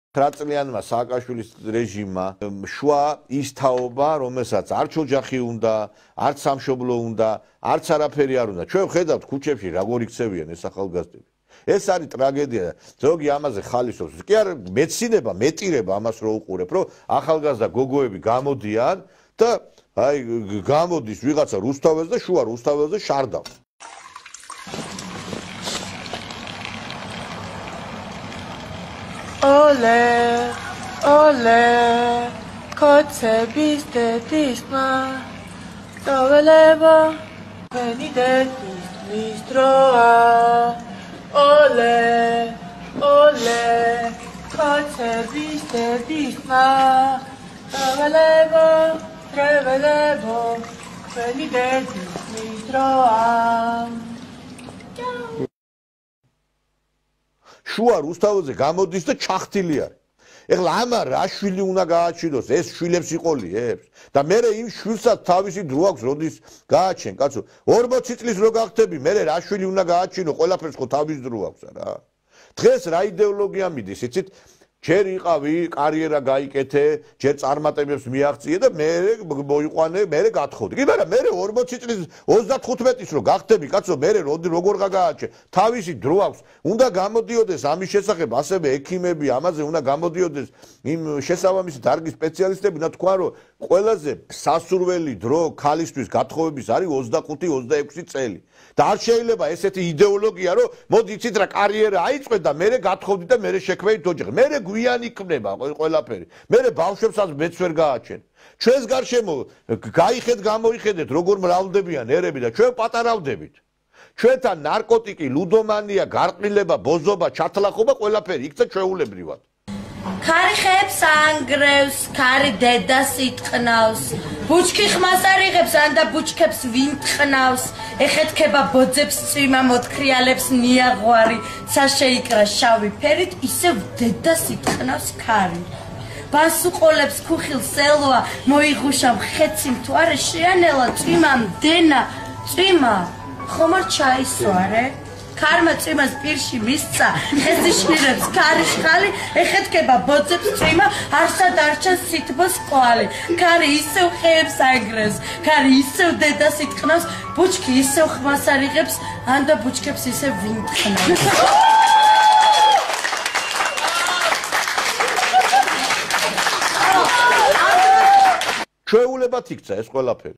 9-წლიანმა სააკაშვილის რეჟიმმა შუა ის თაობა, რომელსაც არც ოჯახი უნდა, არც სამშობლო უნდა, არც არაფერი არ უნდა. ჩვენ ვხედავთ ქუჩებში როგორ იქცევიან ეს ახალგაზრდები. ეს არის ტრაგედია. ზოგი ამაზე ხალისობს. კი არა, მეცინება, მეტირება ამას რო უყურებ, რომ ახალგაზრდა გოგოები გამოდიან და აი გამოდის ვიღაცა რუსთაველს და შუა რუსთაველზე შარდავს. Ole, ole, kocebis dedisma, doveleva, veni dedis mistroa. Ole, ole, kocebis dedisma, doveleva, trevelevo, veni dedis mistroa. შუა რუსთაველზე გამოდის და ჩახტილი არის. ეხლა ამა რა შვილი უნდა გააჩინოს, ეს შვილებს იყოლიებს და მე იმ შვილსაც თავისი დრო აქვს, როდის გააჩენ, კაცო. 40 წლის რო გახდები, მე რა შვილი უნდა გააჩინო, ყველაფერს ხო თავის დრო აქვს რა. დღეს რა იდეოლოგია მიდის, იცით? ჯერ იყავი, კარიერა გაიკეთე, ჯერ წარმატებებს მიაღწიე და მე მოიყვანე, მე გათხოვდი. კი, მაგრამ მე 40 წლის 35-ის რო გახდები, კაცო, მე როგორ გააჩე, თავისი დრო აქვს. უნდა გამოდიოდეს ამის შესახებ ასევე ექიმები, ამაზე უნდა გამოდიოდეს იმ შესაბამისი დარგის სპეციალისტები, და თქვა, რომ ყველაზე სასურველი დრო ქალისთვის გათხოვების არის 25-26 წელი. და არ შეიძლება ესეთი იდეოლოგია, რომ მოდი იცით რა კარიერა აიწვე და მე გათხოვდი და მე შექმნით ოჯახი. მე გვიან იქნება ყველაფერი. მე ბავშვებსაც მეც ვერ გააჩენ. ჩვენს გარშემო გაიხედეთ, გამოიხედეთ, როგორ მრავლდებიან ერები და ჩვენ პატარავდებით. ჩვენთან ნარკოტიკი, ლუდომანია, გარყმილება, ბოზობა, ჩათლახობა ყველაფერი იქცა ჩვეულებრივად. ქარი ხებს ანგრევს, ქარი დედას იტყნავს. ბუჩქი ხმას არ იღებს, ან და ბუჩქებს ვინ ტყნავს. ეხეთქება ბოძებს წვიმა, მოთქრიალებს ნიაღვარი, საშეიკრა შავი ფერით, ისევ დედას იტყნავს ქარი. ბასუყოლებს ქუხილს ელვა, მოიღუშა მხეცი მთვარე, შეანელა წვიმა მდენა, წვიმა, ხომ არ ჩაისვარე? ქარმა წვიმას პირში მისცა, ხეზიშნირებს ქარი შხალი, ეხეთქება ბოძებს წვიმა, არსა დარჩენს სითბოს ყვალი. ქარი ისევ ხეებს აგრევს, ქარი ისევ დედას იტყნავს, ბუჩქი ისევ ხმას არ იღებს, ან და ბუჩქებს ისევ ვინ ტყნავს. ჩვეულებად იქცა ეს ყველაფერი.